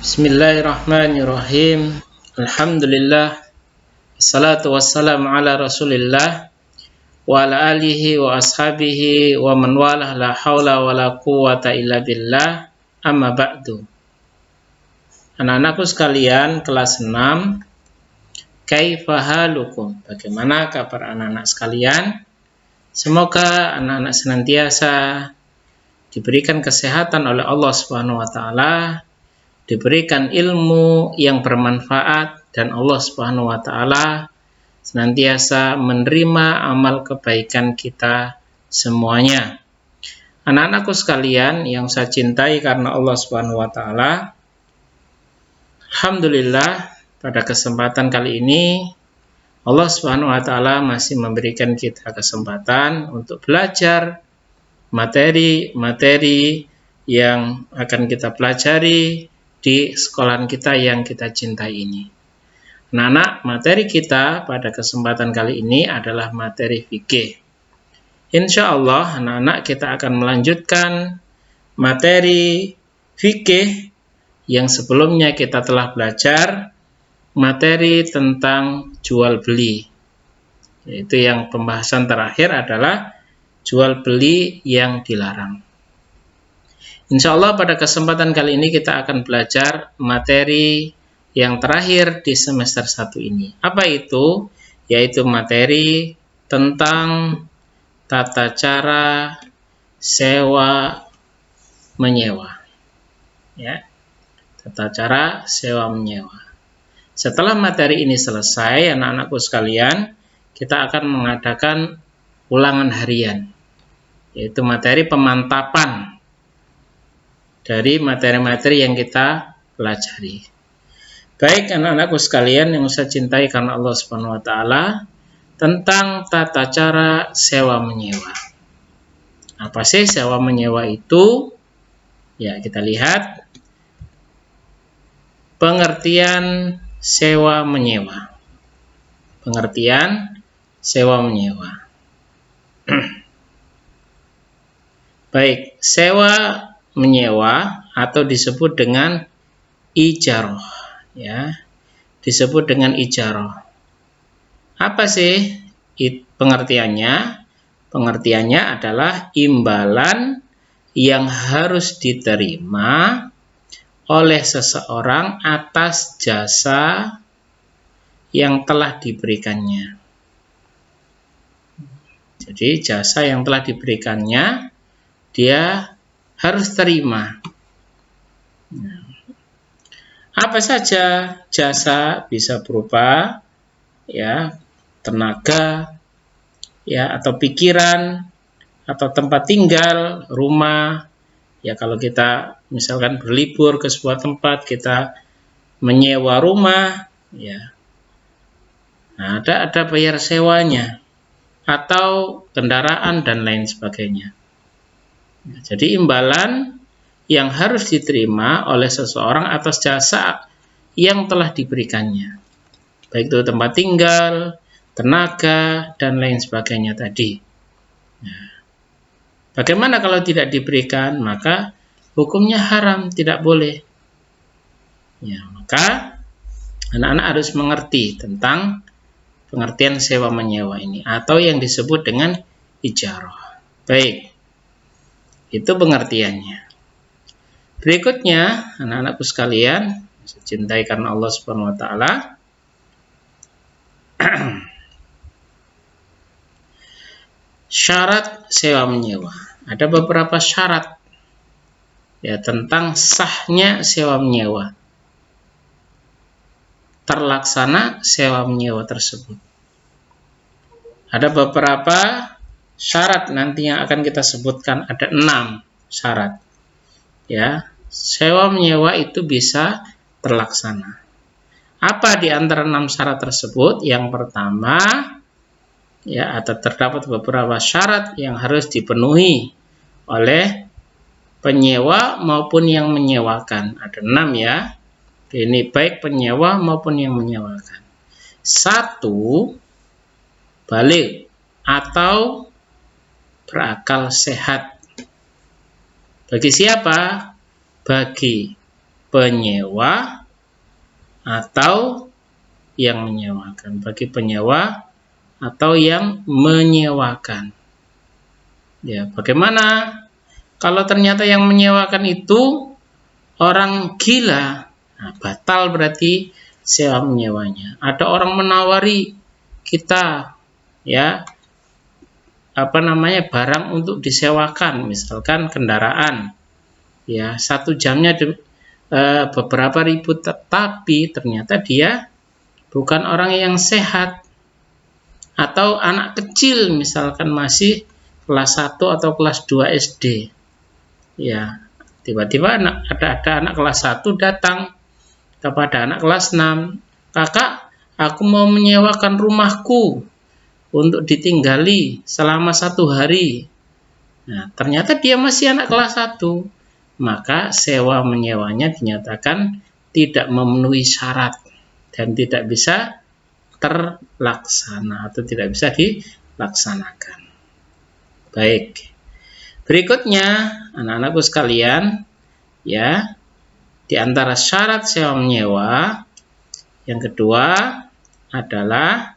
Bismillahirrahmanirrahim. Alhamdulillah. Assalatu wassalamu ala Rasulillah wa ala alihi wa ashabihi wa man walah, la haula wa la quwata illa billah. Amma ba'du. Anak-anakku sekalian kelas 6, kaifa halukum? Bagaimana kabar anak-anak sekalian? Semoga anak-anak senantiasa diberikan kesehatan oleh Allah Subhanahu wa taala, diberikan ilmu yang bermanfaat, dan Allah Subhanahu wa taala senantiasa menerima amal kebaikan kita semuanya. Anak-anakku sekalian yang saya cintai karena Allah Subhanahu wa taala, alhamdulillah pada kesempatan kali ini Allah Subhanahu wa taala masih memberikan kita kesempatan untuk belajar materi-materi yang akan kita pelajari di sekolahan kita yang kita cintai ini. Anak-anak, materi kita pada kesempatan kali ini adalah materi fikih. Insya Allah, anak-anak, kita akan melanjutkan materi fikih yang sebelumnya kita telah belajar, materi tentang jual beli. Yaitu yang pembahasan terakhir adalah jual beli yang dilarang. Insya Allah pada kesempatan kali ini kita akan belajar materi yang terakhir di semester 1 ini. Apa itu? Yaitu materi tentang tata cara sewa menyewa. Ya, tata cara sewa menyewa. Setelah materi ini selesai, anak-anakku sekalian, kita akan mengadakan ulangan harian, yaitu materi pemantapan dari materi-materi yang kita pelajari. Baik anak-anakku sekalian yang saya cintai karena Allah Subhanahu wa taala, tentang tata cara sewa menyewa. Apa sih sewa menyewa itu? Ya, kita lihat pengertian sewa menyewa. Pengertian sewa menyewa. Baik, sewa menyewa atau disebut dengan ijarah, ya, disebut dengan ijarah. Apa sih pengertiannya? Pengertiannya adalah imbalan yang harus diterima oleh seseorang atas jasa yang telah diberikannya. Jadi jasa yang telah diberikannya dia harus terima. Apa saja jasa? Bisa berupa ya tenaga, ya, atau pikiran, atau tempat tinggal, rumah. Ya, kalau kita misalkan berlibur ke sebuah tempat, kita menyewa rumah, ya. Nah, ada bayar sewanya, atau kendaraan dan lain sebagainya. Jadi imbalan yang harus diterima oleh seseorang atas jasa yang telah diberikannya, baik itu tempat tinggal, tenaga, dan lain sebagainya tadi. Nah, bagaimana kalau tidak diberikan? Maka hukumnya haram, tidak boleh. Ya, maka anak-anak harus mengerti tentang pengertian sewa menyewa ini, atau yang disebut dengan ijarah. Baik, itu pengertiannya. Berikutnya, anak-anakku sekalian, saya cintai karena Allah Subhanahu wa taala, syarat sewa menyewa. Ada beberapa syarat ya tentang sahnya sewa menyewa, terlaksana sewa menyewa tersebut. Ada beberapa syarat nanti yang akan kita sebutkan, ada 6 syarat. Ya, sewa menyewa itu bisa terlaksana. Apa di antara 6 syarat tersebut? Yang pertama, ya, ada terdapat beberapa syarat yang harus dipenuhi oleh penyewa maupun yang menyewakan. Ada 6 ya. Ini baik penyewa maupun yang menyewakan. 1, baligh atau berakal sehat. Bagi siapa? Bagi penyewa atau yang menyewakan. Bagi penyewa atau yang menyewakan. Ya, bagaimana kalau ternyata yang menyewakan itu orang gila? Nah, batal berarti sewa menyewanya. Ada orang menawari kita, ya, barang untuk disewakan, misalkan kendaraan, ya, 1 jamnya beberapa ribu, tetapi ternyata dia bukan orang yang sehat, atau anak kecil misalkan masih kelas 1 atau kelas 2 SD, ya, tiba-tiba ada anak kelas 1 datang kepada anak kelas 6, "Kakak, aku mau menyewakan rumahku untuk ditinggali selama 1 hari." Nah, ternyata dia masih anak kelas 1, maka sewa menyewanya dinyatakan tidak memenuhi syarat dan tidak bisa terlaksana atau tidak bisa dilaksanakan. Baik. Berikutnya, anak-anakku sekalian, ya, di antara syarat sewa menyewa yang kedua adalah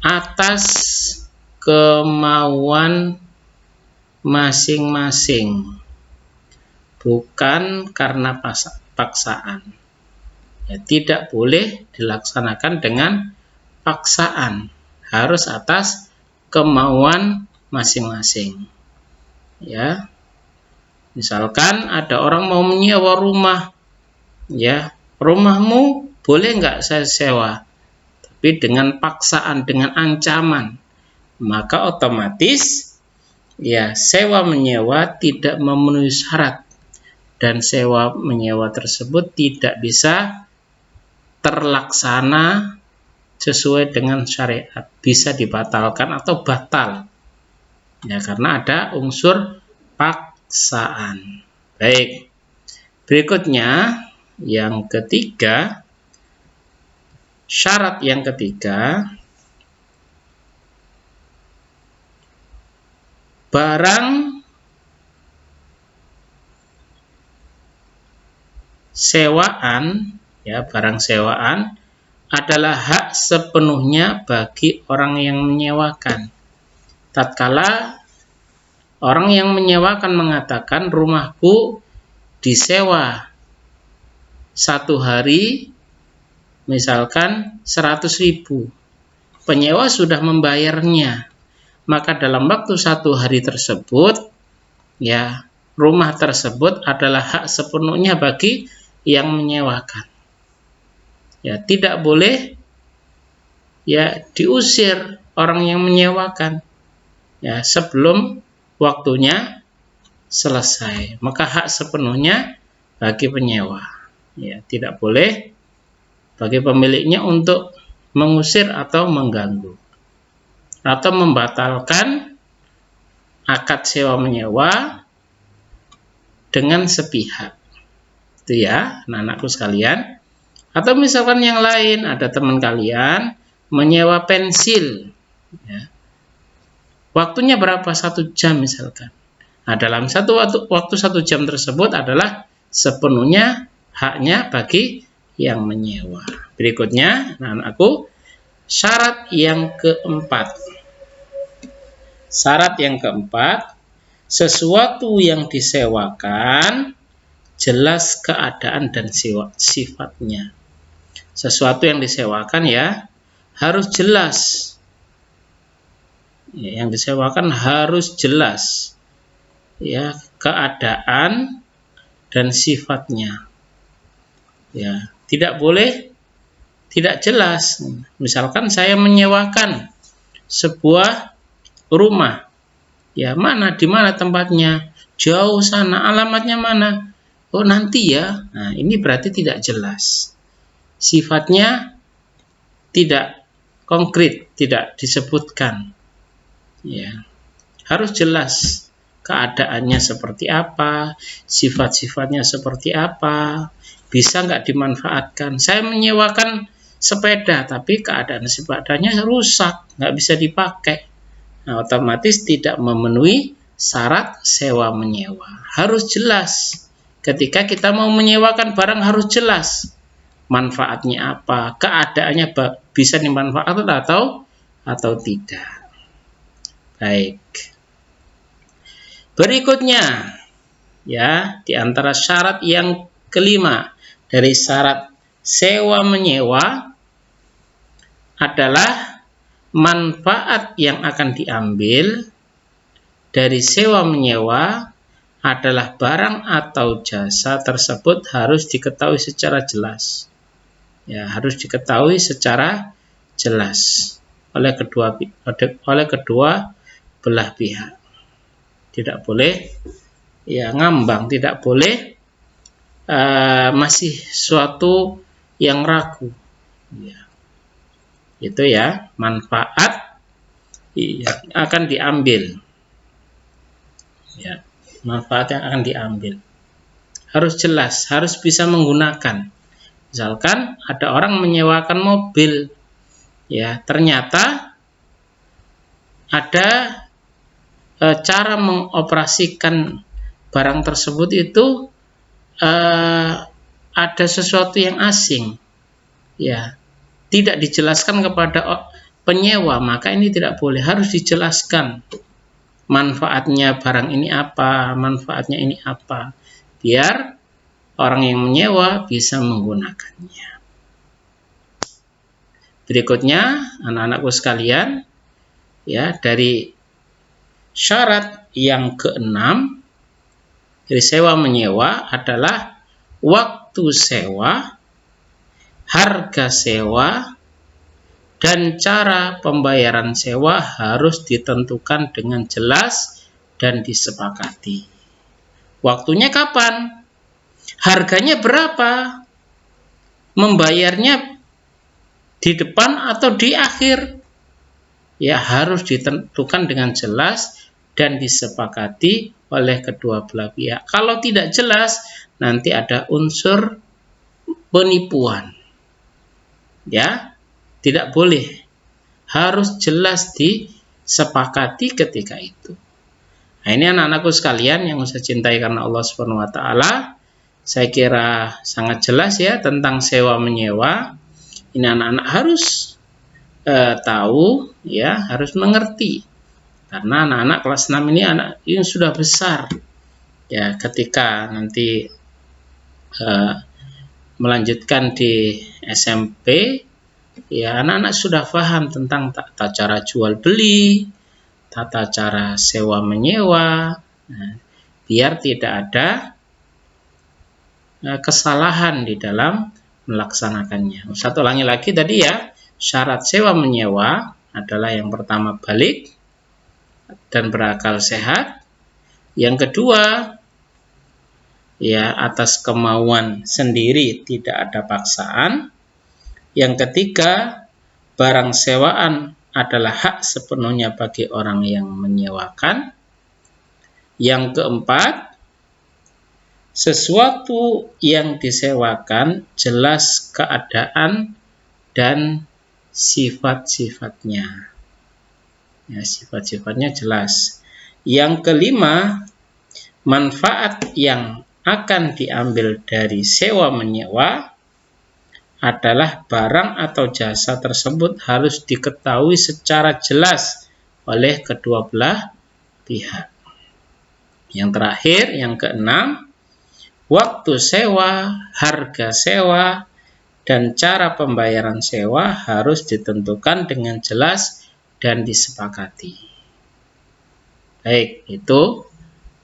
atas kemauan masing-masing, bukan karena paksaan. Ya, tidak boleh dilaksanakan dengan paksaan, harus atas kemauan masing-masing. Ya, misalkan ada orang mau menyewa rumah, ya, rumahmu boleh nggak saya sewa? Tapi dengan paksaan, dengan ancaman, maka otomatis, ya, sewa menyewa tidak memenuhi syarat dan sewa menyewa tersebut tidak bisa terlaksana sesuai dengan syariat, bisa dibatalkan atau batal, ya, karena ada unsur paksaan. Baik, berikutnya yang ketiga, syarat yang ketiga, barang sewaan, ya, barang sewaan adalah hak sepenuhnya bagi orang yang menyewakan. Tatkala orang yang menyewakan mengatakan rumahku disewa 1 hari, misalkan 100.000, penyewa sudah membayarnya, maka dalam waktu 1 hari tersebut, ya, rumah tersebut adalah hak sepenuhnya bagi yang menyewakan. Ya, tidak boleh, ya, diusir orang yang menyewakan, ya, sebelum waktunya selesai. Maka hak sepenuhnya bagi penyewa. Ya, tidak boleh bagi pemiliknya untuk mengusir atau mengganggu atau membatalkan akad sewa menyewa dengan sepihak. Itu ya, anak-anakku sekalian. Atau misalkan yang lain, ada teman kalian menyewa pensil, ya, waktunya berapa? 1 jam misalkan. Nah, dalam waktu 1 jam tersebut adalah sepenuhnya haknya bagi yang menyewa. Berikutnya, anak-anakku, syarat yang keempat. Syarat yang keempat, sesuatu yang disewakan jelas keadaan dan sifatnya. Sesuatu yang disewakan, ya, harus jelas. Ya, yang disewakan harus jelas, ya, keadaan dan sifatnya. Ya, tidak boleh tidak jelas. Misalkan saya menyewakan sebuah rumah, ya, di mana tempatnya? Jauh sana, alamatnya mana? Oh, nanti ya. Nah, ini berarti tidak jelas. Sifatnya tidak konkret, tidak disebutkan. Ya, harus jelas keadaannya seperti apa, sifat-sifatnya seperti apa, bisa nggak dimanfaatkan. Saya menyewakan sepeda, tapi keadaan sepedanya rusak, nggak bisa dipakai. Nah, otomatis tidak memenuhi syarat sewa menyewa. Harus jelas. Ketika kita mau menyewakan barang harus jelas. Manfaatnya apa, keadaannya bisa dimanfaatkan atau tidak. Baik. Berikutnya, ya, di antara syarat yang kelima dari syarat sewa menyewa adalah manfaat yang akan diambil dari sewa menyewa adalah barang atau jasa tersebut harus diketahui secara jelas. Ya, harus diketahui secara jelas oleh kedua belah pihak. Tidak boleh ya ngambang, tidak boleh masih suatu yang ragu. Ya. Itu ya, manfaat yang akan diambil. Ya, manfaat yang akan diambil harus jelas, harus bisa menggunakan. Misalkan ada orang menyewakan mobil, ya, ternyata ada cara mengoperasikan barang tersebut itu ada sesuatu yang asing, ya, tidak dijelaskan kepada penyewa, maka ini tidak boleh, harus dijelaskan manfaatnya barang ini apa, manfaatnya ini apa, biar orang yang menyewa bisa menggunakannya. Berikutnya, anak-anakku sekalian, ya, dari syarat yang keenam dari sewa menyewa adalah waktu sewa, harga sewa, dan cara pembayaran sewa harus ditentukan dengan jelas dan disepakati. Waktunya kapan? Harganya berapa? Membayarnya di depan atau di akhir? Ya, harus ditentukan dengan jelas dan disepakati oleh kedua belah pihak. Kalau tidak jelas, nanti ada unsur penipuan. Ya, tidak boleh. Harus jelas disepakati ketika itu. Nah, ini anak-anakku sekalian yang saya cintai karena Allah Subhanahu wa taala. Saya kira sangat jelas ya tentang sewa menyewa. Ini anak-anak harus tahu, ya, harus mengerti. Karena anak-anak kelas 6 ini anak yang sudah besar. Ya, ketika nanti melanjutkan di SMP, ya, anak-anak sudah paham tentang tata cara jual beli, tata cara sewa menyewa. Nah, biar tidak ada kesalahan di dalam melaksanakannya. Satu ulangi lagi tadi ya, syarat sewa menyewa adalah yang pertama balik dan berakal sehat. Yang kedua, ya, atas kemauan sendiri, tidak ada paksaan. Yang ketiga, barang sewaan adalah hak sepenuhnya bagi orang yang menyewakan. Yang keempat, sesuatu yang disewakan jelas keadaan dan sifat-sifatnya. Ya, sifat-sifatnya jelas. Yang kelima, manfaat yang akan diambil dari sewa menyewa adalah barang atau jasa tersebut harus diketahui secara jelas oleh kedua belah pihak. Yang terakhir, yang keenam, waktu sewa, harga sewa, dan cara pembayaran sewa harus ditentukan dengan jelas dan disepakati. Baik, itu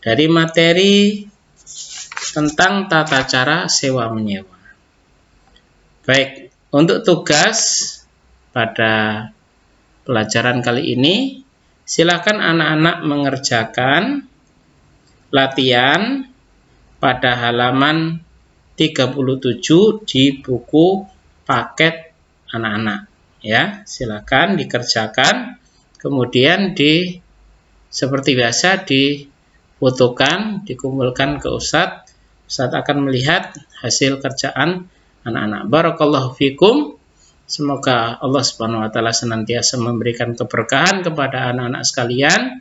dari materi tentang tata cara sewa menyewa. Baik, untuk tugas pada pelajaran kali ini, silakan anak-anak mengerjakan latihan pada halaman 37 di buku paket anak-anak. Ya, silakan dikerjakan. Kemudian seperti biasa difotokan, dikumpulkan ke Ustadz. Ustadz akan melihat hasil kerjaan anak-anak. Barakallahu fikum. Semoga Allah Subhanahu wa taala senantiasa memberikan keberkahan kepada anak-anak sekalian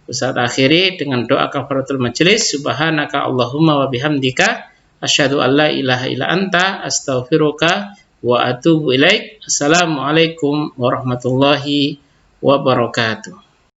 Ustaz akhiri dengan doa kafaratul majelis. Subhanaka Allahumma wa bihamdika asyhadu an la ilaha illa anta astaghfiruka wa atubu ilaik. Assalamualaikum warahmatullahi wabarakatuh.